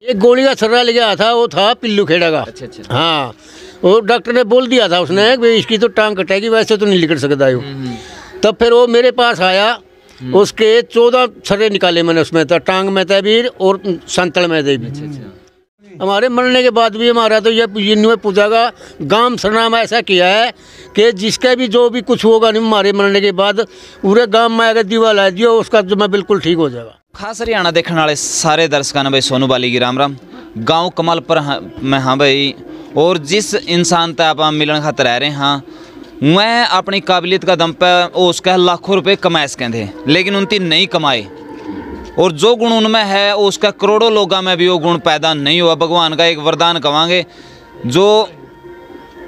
एक गोली का छर्रा ले गया था, वो था पिल्लू खेड़ा का। अच्छा। हाँ, वो डॉक्टर ने बोल दिया था उसने कि इसकी तो टांग कटेगी, वैसे तो नहीं निकल सकता है। तब फिर वो मेरे पास आया, उसके 14 छर्रे निकाले मैंने उसमें, तो टांग में था भी और संतल में थे भी। हमारे मरने के बाद भी हमारा तो ये पूजा का गांव सरनामा ऐसा किया है कि जिसका भी जो भी कुछ होगा नहीं हमारे मरने के बाद पूरे गांव में अगर दीवा ला दियो उसका जो मैं बिल्कुल ठीक हो जाएगा। खास हरियाणा देखने वाले सारे दर्शकों ने भाई सोनू बाली की राम राम। गाँव कमालपुर में हाँ भाई, और जिस इंसान तक आप मिलने खातर रह रहे हैं हाँ, मैं अपनी काबिलियत का दम पर उसका लाखों रुपए कमाए सकें थे, लेकिन उनकी नहीं कमाए, और जो गुण उनमें है उसका करोड़ों लोगों में भी वो गुण पैदा नहीं हुआ। भगवान का एक वरदान कहेंगे जो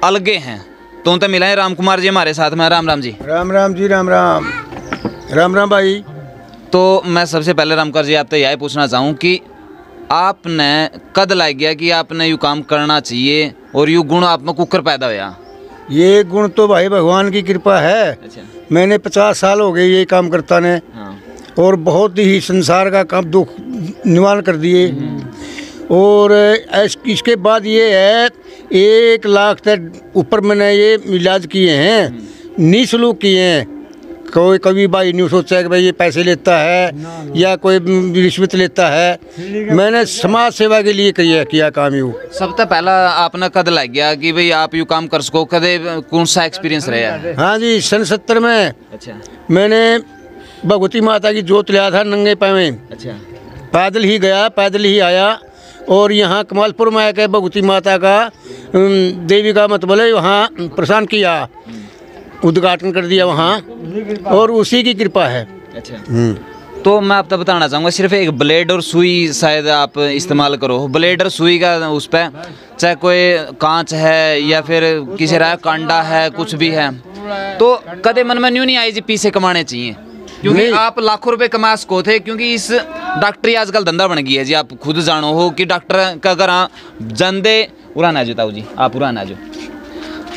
अलगे हैं। तो उनसे मिला है राम कुमार जी हमारे साथ में। राम राम जी। राम राम जी। राम राम। राम राम भाई। तो मैं सबसे पहले रामकर जी आपसे यही पूछना चाहूँ कि आपने कद लग गया कि आपने यू काम करना चाहिए और यू गुण आप में कुकर पैदा हुआ? ये गुण तो भाई भगवान की कृपा है। अच्छा। मैंने 50 साल हो गए ये काम करता ने। हाँ। और बहुत ही संसार का काम दुख निवारण कर दिए। और इसके बाद ये है 1 लाख तक ऊपर मैंने ये इलाज किए हैं, निःशुल्क किए हैं। कोई कभी भाई नहीं सोचा कि भाई ये पैसे लेता है या कोई रिश्वत लेता है। मैंने समाज सेवा के लिए किया काम यू। सबसे पहला आपने कद लग गया कि भाई आप यू काम कर सको, कदे कौन सा एक्सपीरियंस रहा है? हाँ जी, सन 70 में। अच्छा। मैंने भगवती माता की जोत लिया था नंगे पाँव। अच्छा। पैदल ही गया, पैदल ही आया, और यहाँ कमालपुर में आकर भगवती माता का देवी का मतलब वहाँ प्रशांत किया, उद्घाटन कर दिया वहाँ, और उसी की कृपा है। अच्छा। तो मैं आपको बताना चाहूँगा, सिर्फ एक ब्लेड और सुई शायद आप इस्तेमाल करो। ब्लेड और सुई का उस पर चाहे कोई कांच है या फिर किसी राय कांडा है, कुछ भी है, तो कदे मन में न्यू नहीं आई जी पीछे कमाने चाहिए, क्योंकि आप लाखों रुपए कमा सको थे। क्योंकि इस डॉक्टरी आजकल धंधा बन गया है जी, आप खुद जानो हो कि डॉक्टर का घर जंदे उड़ाना जो जी, आप उड़ाना जो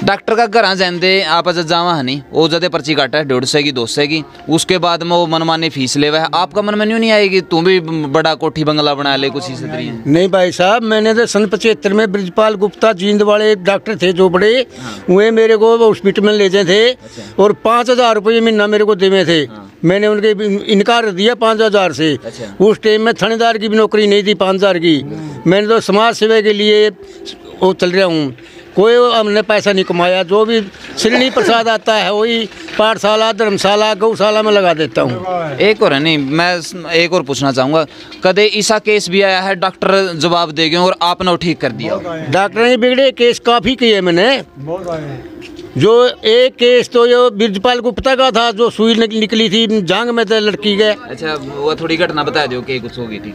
डॉक्टर का घर जाते आप जब जावा है नहीं, वो जदे पर्ची काटा है 150 की 200 की, उसके बाद में वो मनमानी फीस ले है। आपका मन में न्यू नहीं आएगी तू भी बड़ा कोठी बंगला बना ले कुछ इस तरह? नहीं भाई साहब, मैंने तो सन 75 में ब्रिजपाल गुप्ता जींद वाले डॉक्टर थे जो बड़े, वे मेरे को हॉस्पिटल में ले जाए थे और 5000 रुपये महीना मेरे को देवे थे। मैंने उनके इनकार दिया 5000 से। उस टाइम में थानेदार की भी नौकरी नहीं थी 5000 की। मैंने तो समाज सेवा के लिए वो चल रहा हूँ, कोई हमने पैसा नहीं कमाया। जो भी श्रेणी प्रसाद आता है वही पाठशाला, धर्मशाला, गौशाला में लगा देता हूँ। एक और है नहीं, मैं एक और पूछना चाहूँगा, कदे ऐसा केस भी आया है डॉक्टर जवाब दे गए और आपने वो ठीक कर दिया? डॉक्टर ने बिगड़े केस काफ़ी किए मैंने। जो एक केस तो जो ब्रिजपाल गुप्ता का था, जो सुई निकली थी जांग में तो लड़की गए। अच्छा, वो थोड़ी घटना बता दो कि कुछ हो गई थी।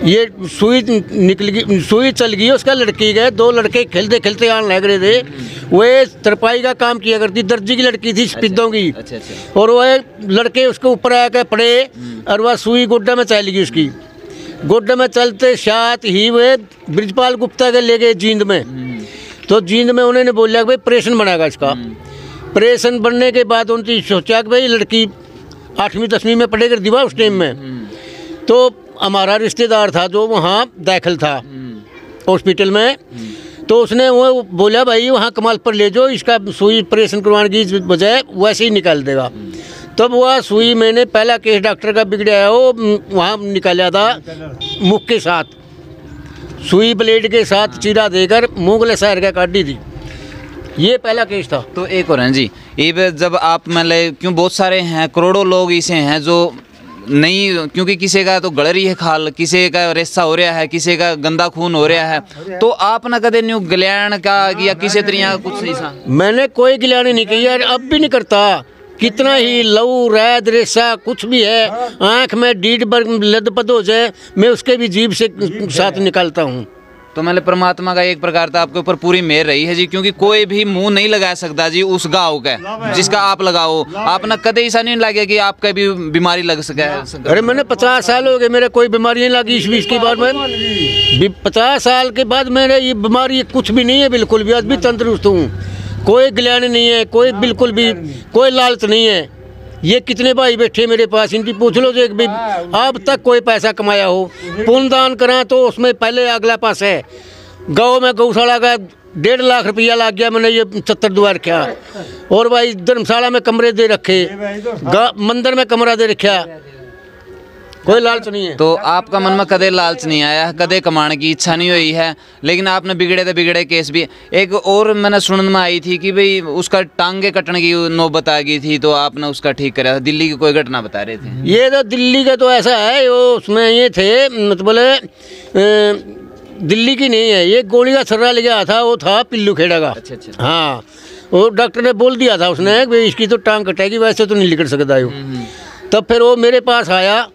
ये सुई निकल गई, सुई चल गई, उसका लड़की गए। 2 लड़के खेलते खेलते आने लग रहे थे। वह तरपाई का काम किया करती, दर्जी की लड़की थी सफेदों की। अच्छा। और वह लड़के उसके ऊपर आकर पड़े और वह सुई गोड्डा में चल गई। उसकी गोड्डा में चलते साथ ही वे ब्रिजपाल गुप्ता के ले गए जींद में। तो जींद में उन्होंने बोला कि भाई ऑपरेशन बनेगा इसका। ऑपरेशन बनने के बाद उन्होंने सोचा कि भाई लड़की 8वीं 10वीं में पढ़ेगी दीवा उस टाइम में। तो हमारा रिश्तेदार था जो वहाँ दाखिल था हॉस्पिटल में, तो उसने वो बोला भाई वहाँ कमाल पर ले जाओ, इसका सुई ऑपरेशन करवाने की बजाय वैसे ही निकाल देगा। तब वह सुई मैंने पहला केस डॉक्टर का बिगड़ा हो वहाँ निकाला था मुख के साथ, सुई ब्लेड के साथ चीरा देकर मुगल शहर का काट दी थी। ये पहला केस था। तो एक और है जी, ये जब आप मतलब क्यों बहुत सारे हैं, करोड़ों लोग इसे हैं जो नहीं, क्योंकि किसी का तो गड़ रही है खाल, किसी का रेसा हो रहा है, किसी का गंदा खून हो रहा है, तो आप ना कदे न्यू गल्याण का या किसी तरह कुछ ऐसा? मैंने कोई गल्याण नहीं की यार, अब भी नहीं करता। कितना ही लहू रैद रेसा कुछ भी है, आँख में डीड लदपद हो जाए मैं उसके भी जीभ से साथ निकालता हूँ। तो मतलब परमात्मा का एक प्रकार था आपके ऊपर पूरी मेहर रही है जी, क्योंकि कोई भी मुंह नहीं लगा सकता जी उस गाँव का जिसका आप लगाओ। आपने कदे ऐसा नहीं लगे कि आपका भी बीमारी लग सके? अरे मैंने 50 साल हो गए, मेरे कोई बीमारी नहीं लगी इस बीच के बाद में। 50 साल के बाद मेरे ये बीमारी कुछ भी नहीं है, बिल्कुल भी। आज भी तंदुरुस्त हूँ, कोई गल्याण नहीं है, कोई बिल्कुल भी कोई लालच नहीं है। ये कितने भाई बैठे मेरे पास, इनकी पूछ लो जो भी अब तक कोई पैसा कमाया हो। पुण्यदान करा तो उसमें पहले अगला पास है। गाँव में गौशाला का 1.5 लाख रुपया लग गया, मैंने ये 70 द्वार किया। और भाई धर्मशाला में कमरे दे रखे, मंदिर में कमरा दे रखा, कोई लालच नहीं है। तो आपका मन में कदे लालच नहीं आया, कदे कमाने की इच्छा नहीं हुई है, लेकिन आपने बिगड़े तो बिगड़े केस भी। एक और मैंने सुनने में आई थी कि भाई उसका टांगे कटने की नौबत आ गई थी, तो आपने उसका ठीक कराया था। दिल्ली की कोई घटना बता रहे थे? ये तो दिल्ली का तो ऐसा है, वो उसमें ये थे मतलब दिल्ली की नहीं है, ये गोली का सर्रा ले गया था, वो था पिल्लू खेड़ा का। अच्छा। हाँ, वो डॉक्टर ने बोल दिया था उसने भाई इसकी तो टांग कटेगी, वैसे तो नहीं निकल सकता है। तब फिर वो मेरे पास आया,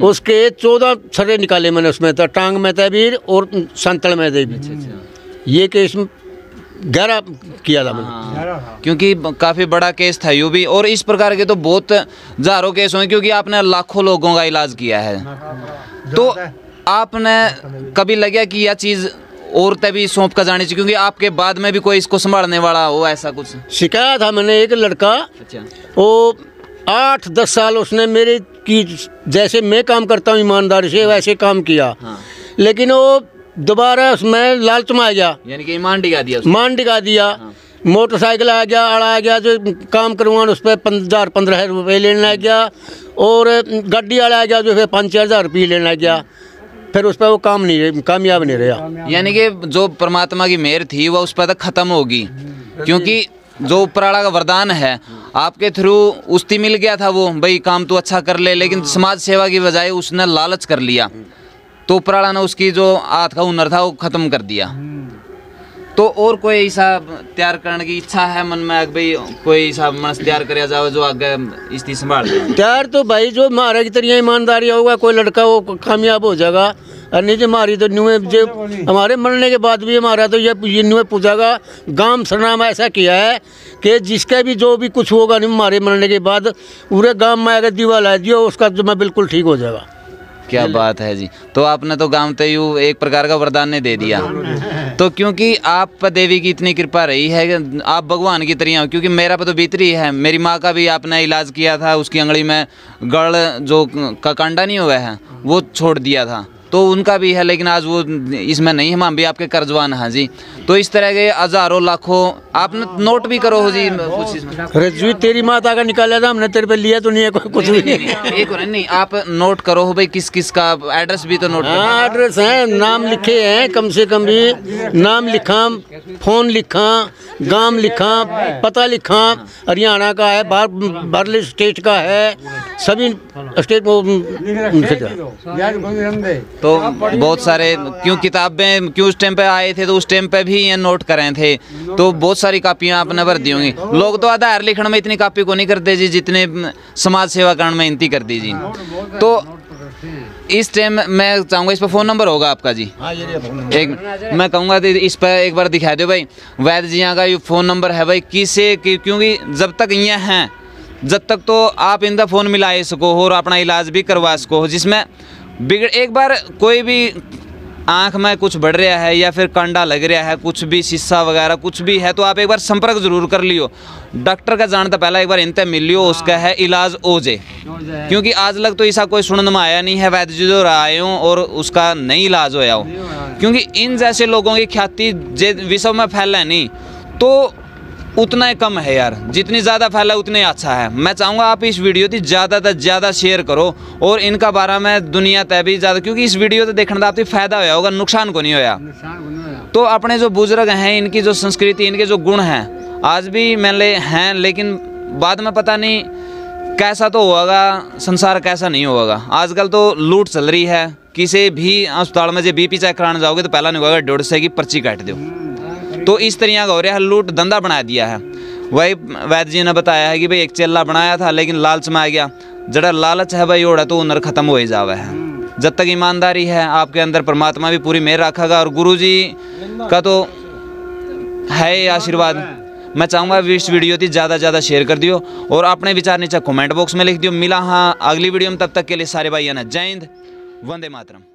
उसके 14 सर्रे निकाले मैंने उसमें, तो टांग में तहबीर और संतल में तहबीर। ये केस गहरा किया था मैंने, क्योंकि काफ़ी बड़ा केस था यूँ भी। और इस प्रकार के तो बहुत हजारों केस हुए, क्योंकि आपने लाखों लोगों का इलाज किया है। तो आपने कभी लगा कि यह चीज़ और तभी सौंप कर जानी चाहिए, क्योंकि आपके बाद में भी कोई इसको संभालने वाला हो, ऐसा कुछ? सिखाया था मैंने एक लड़का, वो 8-10 साल उसने मेरे की जैसे मैं काम करता हूँ ईमानदारी से वैसे काम किया। लेकिन वो दोबारा उसमें लालच में आ गया, यानी कि ईमान डिगा दिया। मोटरसाइकिल आ गया, अड़ा आ गया, जो काम करवाना उस पर 15,000 रुपये लेने लग गया। और गाड़ी वाला आ गया जो फिर 5-4 रुपये लेने लग गया। फिर उस पर वो कामयाब नहीं रहा। यानी कि जो परमात्मा की मेहर थी वह उस पर तक खत्म होगी, क्योंकि जो ऊपर वाला का वरदान है आपके थ्रू उस्ती मिल गया था, वो भाई काम तो अच्छा कर ले, लेकिन समाज सेवा की बजाय उसने लालच कर लिया, तो ऊपर वाला ने उसकी जो हाथ का हुनर था वो खत्म कर दिया। तो और कोई हिसाब तैयार करने की इच्छा है मन में, भाई कोई हिसाब मन तैयार कराया जाए जो आगे इसकी संभाल तैयार? तो भाई जो हमारे की तरह ईमानदारी होगा कोई लड़का वो कामयाब हो जाएगा। और नहीं जो हमारी तो न्यू जो हमारे मरने के बाद भी हमारा तो ये न्यू पूछागा। गांव सरनामा ऐसा किया है कि जिसका भी जो भी कुछ होगा नहीं हमारे मरने के बाद पूरे गांव में अगर दीवार ला दियो उसका जो मैं बिल्कुल ठीक हो जाएगा। क्या बात है जी। तो आपने तो गांव ते यूँ एक प्रकार का वरदान ने दे दिया। तो क्योंकि आप पर देवी की इतनी कृपा रही है कि आप भगवान की तरह हो, क्योंकि मेरा पर तो भीतरी है। मेरी माँ का भी आपने इलाज किया था, उसकी अंगली में गड़ जो का कांडा नहीं हुआ है वो छोड़ दिया था, तो उनका भी है, लेकिन आज वो इसमें नहीं, हम भी आपके कर्जवान हैं जी। तो इस तरह के हजारों लाखों आपने नोट भी करो हो जी कुछ इसमें। रजवी तेरी माता का निकाला था हमने, तेरे पे लिया तो नहीं है कोई कुछ भी नहीं आप नोट करो हो भाई, किस किस का एड्रेस भी तो नोट। हाँ एड्रेस है, नाम लिखे हैं, कम से कम भी नाम लिखा, फोन लिखा, गांव लिखा, पता लिखा, हरियाणा का है, बाहर स्टेट का है, सभी स्टेट तो बहुत सारे क्यों किताबें क्यों उस टाइम पे आए थे, तो उस टाइम पे भी ये नोट करे थे, तो बहुत सारी कापियां आपने भर दी होंगी। लोग तो आधार लिखने में इतनी कापी को नहीं करते जी जितने समाज सेवा करने में इनती कर दी जी। तो इस टाइम मैं चाहूँगा इस पर फ़ोन नंबर होगा आपका जी? एक मैं कहूँगा इस पर एक बार दिखा दो भाई, वैद्य जी यहाँ का ये फ़ोन नंबर है भाई, किसे क्योंकि जब तक ये हैं जब तक तो आप इनका फ़ोन मिला सको और अपना इलाज भी करवा सको, जिसमें एक बार कोई भी आँख में कुछ बढ़ रहा है या फिर कंडा लग रहा है, कुछ भी शीशा वगैरह कुछ भी है, तो आप एक बार संपर्क जरूर कर लियो। डॉक्टर का जानता पहला एक बार इनते मिल लियो, उसका है इलाज हो जाए, क्योंकि आज लग तो ऐसा कोई सुनने में आया नहीं है वैद्य जी जो आए हो और उसका नहीं इलाज होया हो, क्योंकि इन जैसे लोगों की ख्याति विश्व में फैला नहीं तो उतना ही कम है यार, जितनी ज़्यादा फैला उतना ही अच्छा है। मैं चाहूँगा आप इस वीडियो की ज़्यादा से ज़्यादा शेयर करो और इनका बारे में दुनिया तय भी ज़्यादा, क्योंकि इस वीडियो तो देखने का आपको फायदा होया होगा, नुकसान को नहीं होया। तो अपने जो बुजुर्ग हैं इनकी जो संस्कृति इनके जो गुण हैं आज भी मेले हैं, लेकिन बाद में पता नहीं कैसा तो होगा संसार कैसा नहीं होगा। आजकल तो लूट चल रही है, किसी भी अस्पताल में जो BP चेक कराने जाओगे तो पहला नहीं होगा 150 की पर्ची काट दो, तो इस तरह का हो रहा है, लूट धंधा बना दिया है। वही वैद्य जी ने बताया है कि भाई एक चेला बनाया था लेकिन लालच में आ गया, जरा लालच है भाई ओढ़ा तो हुनर खत्म हो ही जावा है। जब तक ईमानदारी है आपके अंदर परमात्मा भी पूरी मेहर रखेगा और गुरु जी का तो है आशीर्वाद। मैं चाहूँगा इस वीडियो की ज़्यादा से ज़्यादा शेयर कर दियो और अपने विचार नीचे कमेंट बॉक्स में लिख दियो। मिला हाँ अगली वीडियो में, तब तक के लिए सारे भाइयों ने जय हिंद, वंदे मातरम।